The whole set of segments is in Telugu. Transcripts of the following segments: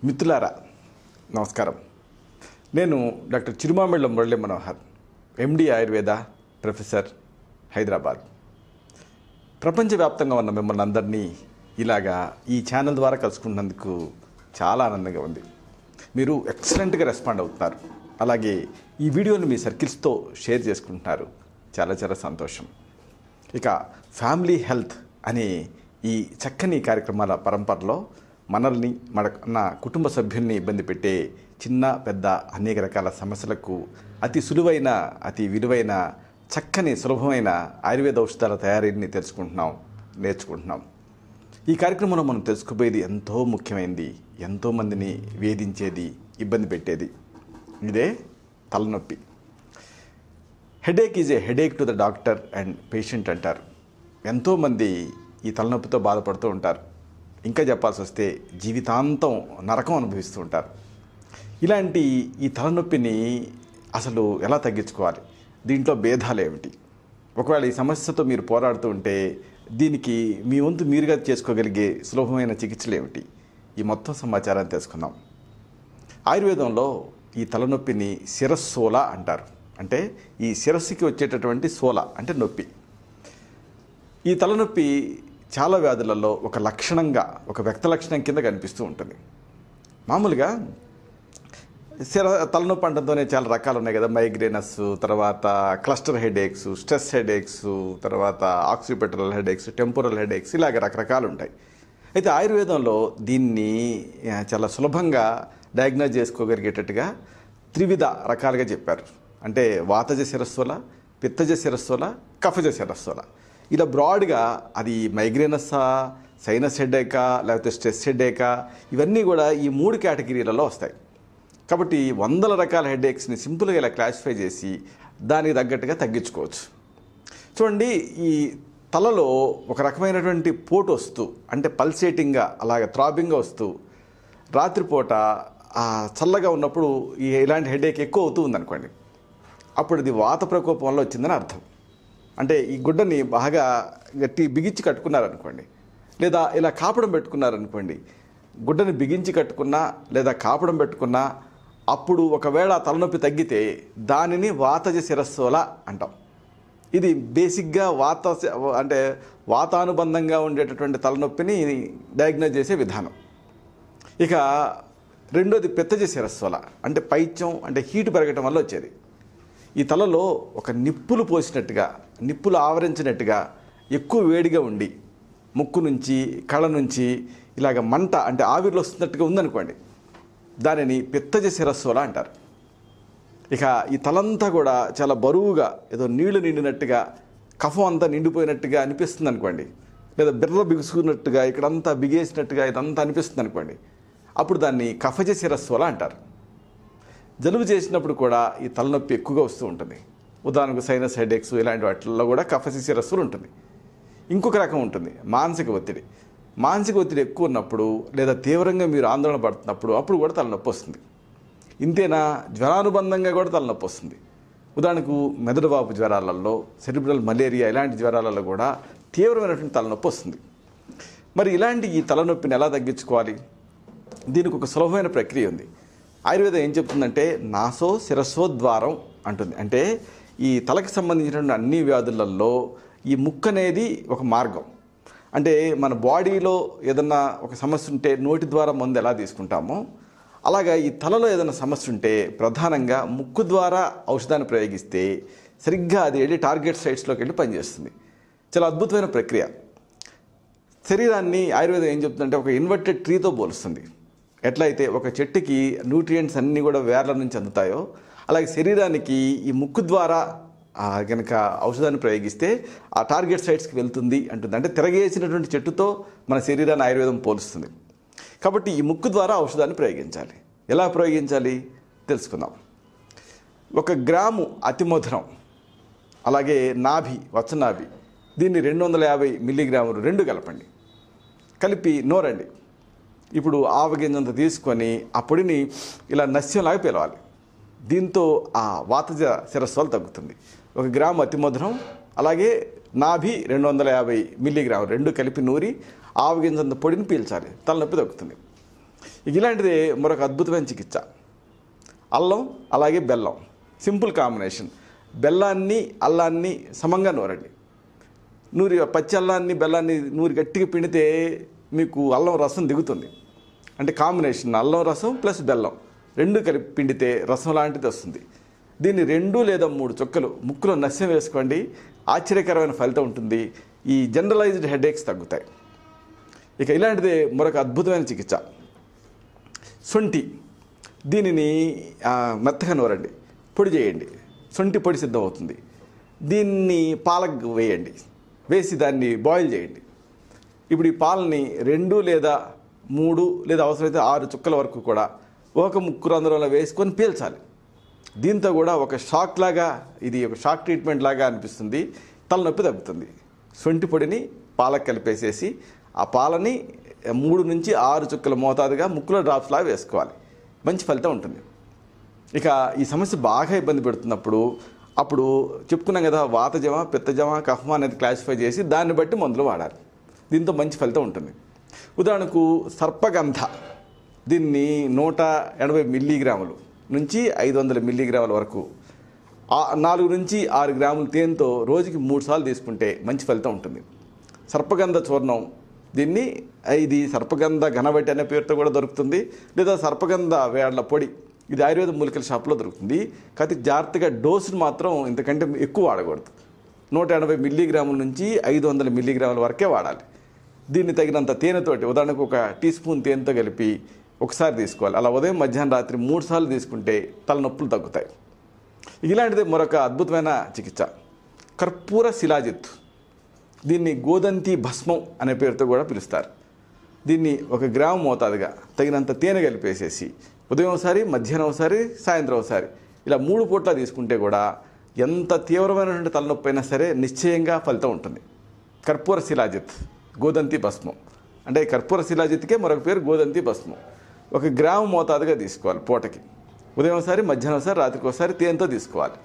మిత్రులారా నమస్కారం. నేను డాక్టర్ చిరుమామిళ్ళ మురళి మనోహర్, ఎండి ఆయుర్వేద ప్రొఫెసర్, హైదరాబాద్. ప్రపంచవ్యాప్తంగా ఉన్న మిమ్మల్ని అందరినీ ఇలాగా ఈ ఛానల్ ద్వారా కలుసుకున్నందుకు చాలా ఆనందంగా ఉంది. మీరు ఎక్సలెంట్గా రెస్పాండ్ అవుతున్నారు. అలాగే ఈ వీడియోని మీ సర్కిల్స్తో షేర్ చేసుకుంటున్నారు. చాలా చాలా సంతోషం. ఇక ఫ్యామిలీ హెల్త్ అనే ఈ చక్కని కార్యక్రమాల పరంపరలో మనల్ని మన కుటుంబ సభ్యుల్ని ఇబ్బంది పెట్టే చిన్న పెద్ద అనేక రకాల సమస్యలకు అతి సులువైన అతి విలువైన చక్కని సులభమైన ఆయుర్వేద ఔషధాల తయారీని నేర్చుకుంటున్నాం. ఈ కార్యక్రమంలో మనం తెలుసుకోబోయేది ఎంతో ముఖ్యమైనది, ఎంతోమందిని వేధించేది, ఇబ్బంది పెట్టేది. ఇదే తలనొప్పి. Headache is a headache to the doctor and patient అంటారు. ఎంతోమంది ఈ తలనొప్పితో బాధపడుతూ ఉంటారు. ఇంకా చెప్పాల్సి వస్తే జీవితాంతం నరకం అనుభవిస్తూ ఉంటారు. ఇలాంటి ఈ తలనొప్పిని అసలు ఎలా తగ్గించుకోవాలి? దీంట్లో భేదాలు ఏమిటి? ఒకవేళ ఈ సమస్యతో మీరు పోరాడుతూ ఉంటే దీనికి మీ వంతు మీరుగా చేసుకోగలిగే సులభమైన చికిత్సలు ఏమిటి? ఈ మొత్తం సమాచారాన్ని తెలుసుకుందాం. ఆయుర్వేదంలో ఈ తలనొప్పిని శిరస్సోల అంటారు. అంటే ఈ శిరస్సుకి వచ్చేటటువంటి సోల అంటే నొప్పి. ఈ తలనొప్పి చాలా వ్యాధులలో ఒక లక్షణంగా, ఒక వ్యక్త లక్షణం కింద కనిపిస్తూ ఉంటుంది. మామూలుగా తలనొప్పి అంటంతోనే చాలా రకాలు ఉన్నాయి కదా. మైగ్రేనస్, తర్వాత క్లస్టర్ హెడేక్స్, స్ట్రెస్ హెడేక్స్, తర్వాత ఆక్సిపిటల్ హెడేక్స్, టెంపోరల్ హెడేక్స్, ఇలాగ రకరకాలు ఉంటాయి. అయితే ఆయుర్వేదంలో దీన్ని చాలా సులభంగా డయాగ్నోజ్ చేసుకోగలిగేటట్టుగా త్రివిధ రకాలుగా చెప్పారు. అంటే వాతజ శిరస్సుల, పిత్తజ శిరస్సుల, కఫజ శిరస్సుల. ఇలా బ్రాడ్గా అది మైగ్రేనస్సా, సైనస్ హెడేకా, లేకపోతే స్ట్రెస్ హెడేకా, ఇవన్నీ కూడా ఈ 3 కేటగిరీలలో వస్తాయి. కాబట్టి వందల రకాల హెడేక్స్ని సింపుల్గా ఇలా క్లాసిఫై చేసి దానికి తగ్గట్టుగా తగ్గించుకోవచ్చు. చూడండి, ఈ తలలో ఒక రకమైనటువంటి పోటు వస్తూ, అంటే పల్సేటింగ్గా అలాగే థ్రాబింగ్గా వస్తూ, రాత్రిపూట చల్లగా ఉన్నప్పుడు ఇలాంటి హెడేక్ ఎక్కువ అవుతూ ఉందనుకోండి, అప్పుడు ఇది వాత ప్రకోపం వల్ల వచ్చిందని అర్థం. అంటే ఈ గుడ్డని బాగా గట్టి బిగించి కట్టుకున్నారనుకోండి, లేదా ఇలా కాపడం పెట్టుకున్నారనుకోండి, గుడ్డని బిగించి కట్టుకున్నా లేదా కాపడం పెట్టుకున్నా, అప్పుడు ఒకవేళ తలనొప్పి తగ్గితే దానిని వాతజ శిరస్సుల అంటాం. ఇది బేసిక్గా అంటే వాతానుబంధంగా ఉండేటటువంటి తలనొప్పిని డయాగ్నోజ్ చేసే విధానం. ఇక రెండోది పిత్తజ శిరస్సుల, అంటే పైత్యం, అంటే హీటు పెరగటం వల్ల వచ్చేది. ఈ తలలో ఒక నిప్పులు పోసినట్టుగా, నిప్పులు ఆవరించినట్టుగా ఎక్కువ వేడిగా ఉండి ముక్కు నుంచి కళ్ళ నుంచి ఇలాగ మంట, అంటే ఆవిర్లు వస్తున్నట్టుగా ఉందనుకోండి, దానిని పిత్తజ శిరస్సుల అంటారు. ఇక ఈ తలంతా కూడా చాలా బరువుగా ఏదో నీళ్లు నిండినట్టుగా, కఫం అంతా నిండిపోయినట్టుగా అనిపిస్తుంది అనుకోండి, లేదా బిర్ర బిగుసుకున్నట్టుగా ఇక్కడంతా బిగేసినట్టుగా ఇదంతా అనిపిస్తుంది అనుకోండి, అప్పుడు దాన్ని కఫజ శిరస్సుల అంటారు. జలుబు చేసినప్పుడు కూడా ఈ తలనొప్పి ఎక్కువగా వస్తూ ఉంటుంది. ఉదాహరణకు సైనస్ హెడేక్స్, ఇలాంటి వాటిల్లో కూడా కఫజ శిరస్సులు ఉంటుంది. ఇంకొక రకం ఉంటుంది మానసిక ఒత్తిడి. మానసిక ఒత్తిడి ఎక్కువ ఉన్నప్పుడు, లేదా తీవ్రంగా మీరు ఆందోళన పడుతున్నప్పుడు, అప్పుడు కూడా తలనొప్పి వస్తుంది. ఇంతేనా, జ్వరానుబంధంగా కూడా తలనొప్పి వస్తుంది. ఉదాహరణకు మెదడువాపు జ్వరాలలో, సెరిబ్రల్ మలేరియా, ఇలాంటి జ్వరాలలో కూడా తీవ్రమైనటువంటి తలనొప్పి వస్తుంది. మరి ఇలాంటి ఈ తలనొప్పిని ఎలా తగ్గించుకోవాలి? దీనికి ఒక సులభమైన ప్రక్రియ ఉంది. ఆయుర్వేదం ఏం చెప్తుందంటే నాసో శిరస్సోద్వారం అంటుంది. అంటే ఈ తలకి సంబంధించినటువంటి అన్ని వ్యాధులలో ఈ ముక్కు అనేది ఒక మార్గం. అంటే మన బాడీలో ఏదన్నా ఒక సమస్య ఉంటే నోటి ద్వారా మందు ఎలా తీసుకుంటామో, అలాగా ఈ తలలో ఏదైనా సమస్య ఉంటే ప్రధానంగా ముక్కు ద్వారా ఔషధాన్ని ప్రయోగిస్తే సరిగ్గా అది వెళ్ళి టార్గెట్ సైట్స్లోకి వెళ్ళి పనిచేస్తుంది. చాలా అద్భుతమైన ప్రక్రియ. శరీరాన్ని ఆయుర్వేదం ఏం చెప్తుందంటే ఒక ఇన్వర్టెడ్ ట్రీతో పోలుస్తుంది. ఎట్లయితే ఒక చెట్టుకి న్యూట్రియంట్స్ అన్నీ కూడా వేర్ల నుంచి అందుతాయో, అలాగే శరీరానికి ఈ ముక్కు ద్వారా కనుక ఔషధాన్ని ప్రయోగిస్తే ఆ టార్గెట్ సైట్స్కి వెళ్తుంది అంటుంది. అంటే తిరగేసినటువంటి చెట్టుతో మన శరీరాన్ని ఆయుర్వేదం పోలుస్తుంది. కాబట్టి ఈ ముక్కు ద్వారా ఔషధాన్ని ప్రయోగించాలి. ఎలా ప్రయోగించాలి తెలుసుకుందాం. 1 గ్రాము అతిమధురం, అలాగే నాభి, వత్సనాభి, దీన్ని 250 మిల్లీగ్రాములు 2 కలపండి. కలిపి నోరండి. ఇప్పుడు ఆవగింజంత తీసుకొని ఆ పొడిని ఇలా నస్యంలాగా పిలవాలి. దీంతో ఆ వాతజ శిరస్సులు తగ్గుతుంది. 1 గ్రాము అతిమధురం, అలాగే నాభి 250 మిల్లీగ్రాములు 2 కలిపి నూరి ఆవగింజంత పొడిని పీల్చాలి. తలనొప్పి తగ్గుతుంది. ఇలాంటిదే మరొక అద్భుతమైన చికిత్స. అల్లం అలాగే బెల్లం, సింపుల్ కాంబినేషన్. బెల్లాన్ని అల్లాన్ని సమంగా నూరండి. నూరి పచ్చి అల్లాన్ని బెల్లాన్ని నూరి గట్టిగా పిండితే మీకు అల్లం రసం దిగుతుంది. అంటే కాంబినేషన్ అల్లం రసం ప్లస్ బెల్లం రెండు కలిపి పిండితే రసం లాంటిది వస్తుంది. దీన్ని 2 లేదా 3 చుక్కలు ముక్కులో నస్యం వేసుకోండి. ఆశ్చర్యకరమైన ఫలితం ఉంటుంది. ఈ జనరలైజ్డ్ హెడేక్స్ తగ్గుతాయి. ఇక ఇలాంటిదే మరొక అద్భుతమైన చికిత్స శొంఠి. దీనిని మెత్తగా నూరండి, పొడి చేయండి. శొంఠి పొడి సిద్ధమవుతుంది. దీన్ని పాలకు వేయండి, వేసి దాన్ని బాయిల్ చేయండి. ఇప్పుడు ఈ పాలని 2 లేదా 3 లేదా అవసరమైతే 6 చుక్కల వరకు కూడా ఒక ముక్కు రంధ్రంలో వేసుకొని పీల్చాలి. దీంతో కూడా ఒక షాక్ లాగా, ఇది ఒక షాక్ ట్రీట్మెంట్ లాగా అనిపిస్తుంది. తలనొప్పి తగ్గుతుంది. శొంఠి పొడిని పాలకు కలిపేసేసి ఆ పాలని 3 నుంచి 6 చుక్కల మోతాదుగా ముక్కులో డ్రాప్స్లా వేసుకోవాలి. మంచి ఫలితం ఉంటుంది. ఇక ఈ సమస్య బాగా ఇబ్బంది పెడుతున్నప్పుడు అప్పుడు చెప్పుకున్నాం కదా, వాతజమ, పిత్తజమ, కఫమ అనేది క్లాసిఫై చేసి దాన్ని బట్టి మందులు వాడాలి. దీంతో మంచి ఫలితం ఉంటుంది. ఉదాహరణకు సర్పగంధ. దీన్ని 180 మిల్లీగ్రాములు నుంచి 500 మిల్లీగ్రాముల వరకు 4 నుంచి 6 గ్రాముల తేనెతో రోజుకి 3 సార్లు తీసుకుంటే మంచి ఫలితం ఉంటుంది. సర్పగంధ చూర్ణం, దీన్ని ఇది సర్పగంధ ఘనవటి అనే పేరుతో కూడా దొరుకుతుంది, లేదా సర్పగంధ వేళ్ల పొడి, ఇది ఆయుర్వేద మూలికల షాప్లో దొరుకుతుంది. కాకపోతే జాగ్రత్తగా డోసును మాత్రం ఇంతకంటే ఎక్కువ వాడకూడదు. 180 మిల్లీగ్రాముల నుంచి 500 మిల్లీగ్రాముల వరకే వాడాలి. దీన్ని తగినంత తేనెతోటి, ఉదాహరణకు 1 టీ స్పూన్ తేనెతో కలిపి ఒకసారి తీసుకోవాలి. అలా ఉదయం, మధ్యాహ్నం, రాత్రి 3 సార్లు తీసుకుంటే తలనొప్పులు తగ్గుతాయి. ఇలాంటిదే మరొక అద్భుతమైన చికిత్స కర్పూర శిలాజిత్. దీన్ని గోదంతి భస్మం అనే పేరుతో కూడా పిలుస్తారు. దీన్ని 1 గ్రాము మోతాదుగా తగినంత తేనె కలిపేసేసి ఉదయం ఒకసారి, మధ్యాహ్నం ఒకసారి, సాయంత్రం ఒకసారి, ఇలా 3 పూట్ల తీసుకుంటే కూడా ఎంత తీవ్రమైనటువంటి తలనొప్పి అయినా సరే నిశ్చయంగా ఫలితం ఉంటుంది. కర్పూర శిలాజిత్, గోదంతి భస్మం. అంటే కర్పూర శిలాజిత్కే మరొక పేరు గోదంతి భస్మం. 1 గ్రాము మోతాదుగా తీసుకోవాలి పూటకి. ఉదయం ఒకసారి, మధ్యాహ్నం ఒకసారి, రాత్రికి ఒకసారి తేనెతో తీసుకోవాలి.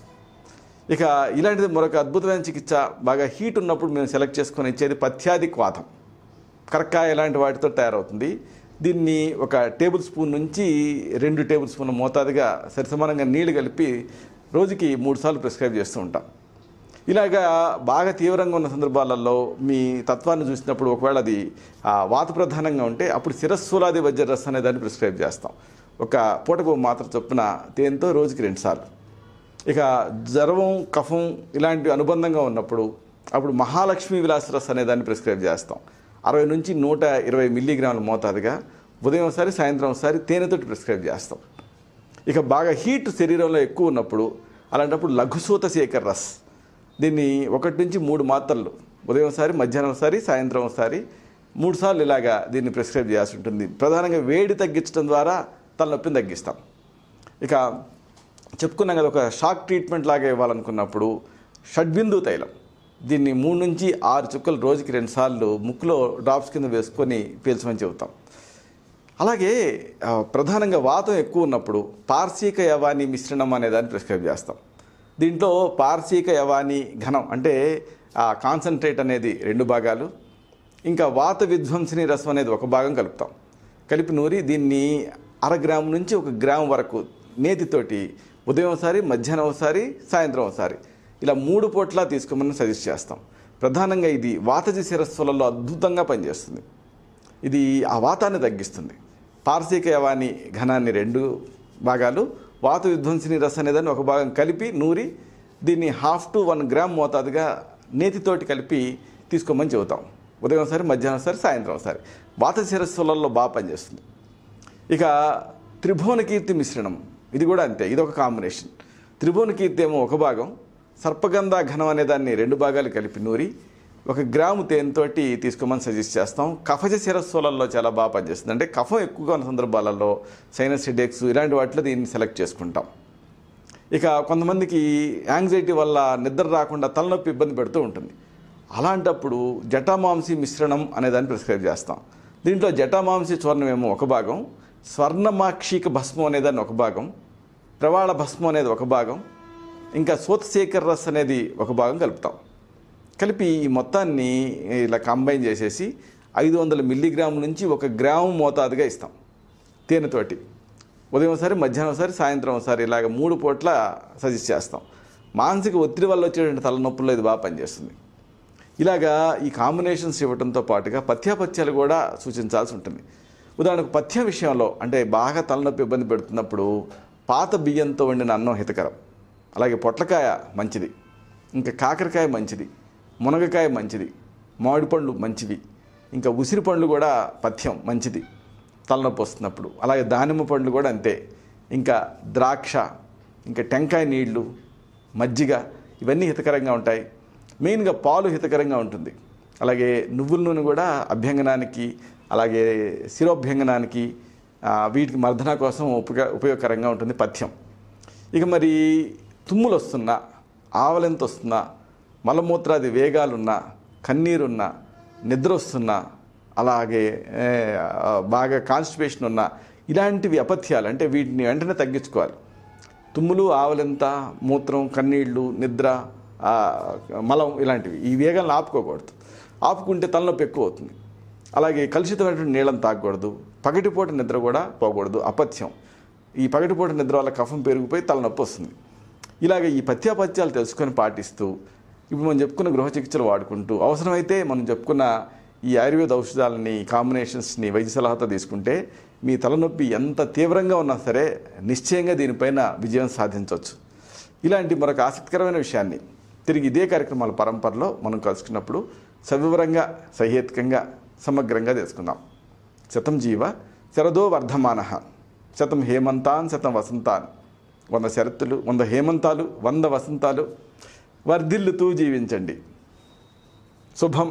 ఇక ఇలాంటిది మరొక అద్భుతమైన చికిత్స, బాగా హీట్ ఉన్నప్పుడు మేము సెలెక్ట్ చేసుకొని ఇచ్చేది పథ్యాదిక్ వాతం. కరక్కాయ ఇలాంటి వాటితో తయారవుతుంది. దీన్ని 1 టేబుల్ స్పూన్ నుంచి 2 టేబుల్ స్పూన్ల మోతాదుగా సరిసమానంగా నీళ్లు కలిపి రోజుకి 3 సార్లు ప్రిస్క్రైబ్ చేస్తూ ఉంటాం. ఇలాగా బాగా తీవ్రంగా ఉన్న సందర్భాలలో మీ తత్వాన్ని చూసినప్పుడు ఒకవేళ అది వాత ప్రధానంగా ఉంటే అప్పుడు శిరస్సూలాది వజ్రరస్ అనే దాన్ని ప్రిస్క్రైబ్ చేస్తాం. 1 పూటకు మాత్ర చొప్పున తేనెతో రోజుకి 2 సార్లు. ఇక జ్వరం, కఫం ఇలాంటి అనుబంధంగా ఉన్నప్పుడు అప్పుడు మహాలక్ష్మి విలాసరస్ అనే దాన్ని ప్రిస్క్రైబ్ చేస్తాం. 60 నుంచి 120 మిల్లీగ్రాముల మోతాదుగా ఉదయం ఒకసారి, సాయంత్రం ఒకసారి తేనెతో ప్రిస్క్రైబ్ చేస్తాం. ఇక బాగా హీట్ శరీరంలో ఎక్కువ ఉన్నప్పుడు అలాంటప్పుడు లఘుసూత శేఖర్ రస్. దీన్ని 1 నుంచి 3 మాత్రలు ఉదయం ఒకసారి, మధ్యాహ్నం ఒకసారి, సాయంత్రం ఒకసారి 3 సార్లు ఇలాగా దీన్ని ప్రిస్క్రైబ్ చేయాల్సి ఉంటుంది. ప్రధానంగా వేడి తగ్గించడం ద్వారా తలనొప్పిని తగ్గిస్తాం. ఇక చెప్పుకున్నాం కదా, ఒక షాక్ ట్రీట్మెంట్ లాగా ఇవ్వాలనుకున్నప్పుడు షడ్బిందు తైలం. దీన్ని 3 నుంచి 6 చుక్కలు రోజుకి 2 సార్లు ముక్కులో డ్రాప్స్ కింద వేసుకొని పీల్చమని చెబుతాం. అలాగే ప్రధానంగా వాతం ఎక్కువ ఉన్నప్పుడు పార్శీక యవాని మిశ్రణం అనే దాన్ని ప్రిస్క్రైబ్ చేస్తాం. దీంట్లో పార్శీక యవాని ఘనం అంటే కాన్సన్ట్రేట్ అనేది 2 భాగాలు, ఇంకా వాత విధ్వంసిని రసం అనేది 1 భాగం కలుపుతాం. కలిపి నూరి దీన్ని 1/2 గ్రాము నుంచి 1 గ్రాము వరకు నేతితోటి ఉదయం ఒకసారి, మధ్యాహ్నం ఒకసారి, సాయంత్రం ఒకసారి ఇలా 3 పూట్ల తీసుకోమని సజెస్ట్ చేస్తాం. ప్రధానంగా ఇది వాతజ శిరస్సులలో అద్భుతంగా పనిచేస్తుంది. ఇది ఆ వాతాన్ని తగ్గిస్తుంది. పార్శీక యవాని ఘనాన్ని 2 భాగాలు, వాత విధ్వంసిని రసం అనేదాన్ని 1 భాగం కలిపి నూరి దీన్ని 1/2 to 1 గ్రామ్ మోతాదుగా నేతితోటి కలిపి తీసుకోమని చెబుతాం. ఉదయం ఒకసారి, మధ్యాహ్నం ఒకసారి, సాయంత్రం ఒకసారి. వాత శిరస్సులలో బాగా పనిచేస్తుంది. ఇక త్రిభువన కీర్తి మిశ్రణం, ఇది కూడా అంతే. ఇది ఒక కాంబినేషన్. త్రిభువన కీర్తి ఏమో 1 భాగం, సర్పగంధ ఘనం అనేదాన్ని 2 భాగాలు కలిపి నూరి 1 గ్రాము తేనెతోటి తీసుకోమని సజెస్ట్ చేస్తాం. కఫజ శిరస్సులలో చాలా బాగా పనిచేస్తుంది. అంటే కఫం ఎక్కువగా ఉన్న సందర్భాలలో సైనస్ హెడేక్స్ ఇలాంటి వాటిలో దీన్ని సెలెక్ట్ చేసుకుంటాం. ఇక కొంతమందికి యాంగ్జైటీ వల్ల నిద్ర రాకుండా తలనొప్పి ఇబ్బంది పెడుతూ ఉంటుంది. అలాంటప్పుడు జటామాంసి మిశ్రణం అనేదాన్ని ప్రిస్క్రైబ్ చేస్తాం. దీంట్లో జటామాంసి చూర్ణం ఏమో 1 భాగం, స్వర్ణమాక్షిక భస్మం అనేదాన్ని 1 భాగం, ప్రవాళ భస్మం అనేది 1 భాగం, ఇంకా సూతశేఖర్ రస్ అనేది 1 భాగం కలుపుతాం. కలిపి ఈ మొత్తాన్ని ఇలా కంబైన్ చేసేసి 500 మిల్లీగ్రాముల నుంచి 1 గ్రాము మోతాదుగా ఇస్తాం. తేనెతోటి ఉదయం ఒకసారి, మధ్యాహ్నం ఒకసారి, సాయంత్రం ఒకసారి, ఇలాగ 3 పూట్ల సజెస్ట్ చేస్తాం. మానసిక ఒత్తిడి వల్ల వచ్చేటువంటి తలనొప్పుల్లో ఇది బాగా పనిచేస్తుంది. ఇలాగా ఈ కాంబినేషన్స్ ఇవ్వడంతో పాటుగా పథ్యాపథ్యాలు కూడా సూచించాల్సి ఉంటుంది. ఉదాహరణకు పథ్యం విషయంలో అంటే బాగా తలనొప్పి ఇబ్బంది పెడుతున్నప్పుడు పాత బియ్యంతో వండిన అన్నం హితకరం, అలాగే పొట్లకాయ మంచిది, ఇంకా కాకరకాయ మంచిది, మునగకాయ మంచిది, మామిడి పండ్లు మంచివి, ఇంకా ఉసిరి పండ్లు కూడా పథ్యం మంచిది తలనొప్పి వస్తున్నప్పుడు. అలాగే దానిమ్మ పండ్లు కూడా అంతే. ఇంకా ద్రాక్ష, ఇంకా టెంకాయ నీళ్లు, మజ్జిగ, ఇవన్నీ హితకరంగా ఉంటాయి. మెయిన్గా పాలు హితకరంగా ఉంటుంది. అలాగే నువ్వుల నూనె కూడా అభ్యంగనానికి, అలాగే శిరోభ్యంగనానికి, వీటికి మర్దన కోసం ఉపయోగకరంగా ఉంటుంది పథ్యం. ఇక మరి తుమ్ములు వస్తున్నా, ఆవలింత వస్తున్నా, మలమూత్రాది వేగాలున్నా, కన్నీరున్నా, నిద్ర వస్తున్నా, అలాగే బాగా కాన్స్టిపేషన్ ఉన్నా, ఇలాంటివి అపథ్యాలు అంటే వీటిని వెంటనే తగ్గించుకోవాలి. తుమ్ములు, ఆవలింత, మూత్రం, కన్నీళ్ళు, నిద్ర, మలం, ఇలాంటివి ఈ వేగాలను ఆపుకోకూడదు. ఆపుకుంటే తలనొప్పి ఎక్కువ అవుతుంది. అలాగే కలుషితమైనటువంటి నీళ్ళని తాగకూడదు. పగటిపూట నిద్ర కూడా పోకూడదు, అపథ్యం. ఈ పగటిపూట నిద్ర వల్ల కఫం పెరిగిపోయి తలనొప్పి వస్తుంది. ఇలాగ ఈ పథ్యాపథ్యాలు తెలుసుకొని పాటిస్తూ ఇప్పుడు మనం చెప్పుకున్న గృహ చికిత్సలు వాడుకుంటూ అవసరమైతే మనం చెప్పుకున్న ఈ ఆయుర్వేద ఔషధాలని, కాంబినేషన్స్ని వైద్య సలహాతో తీసుకుంటే మీ తలనొప్పి ఎంత తీవ్రంగా ఉన్నా సరే నిశ్చయంగా దీనిపైన విజయం సాధించవచ్చు. ఇలాంటి మరొక ఆసక్తికరమైన విషయాన్ని తిరిగి ఇదే కార్యక్రమాల పరంపరలో మనం కలుసుకున్నప్పుడు సవివరంగా, సహేతుకంగా, సమగ్రంగా తెలుసుకుందాం. శతం జీవ శరదో వర్ధమానః, శతం హేమంతాన్ శతం వసంతాన్. 100 శరత్తులు, 100 హేమంతాలు, 100 వసంతాలు వర్ధిల్లుతూ జీవించండి. శుభం.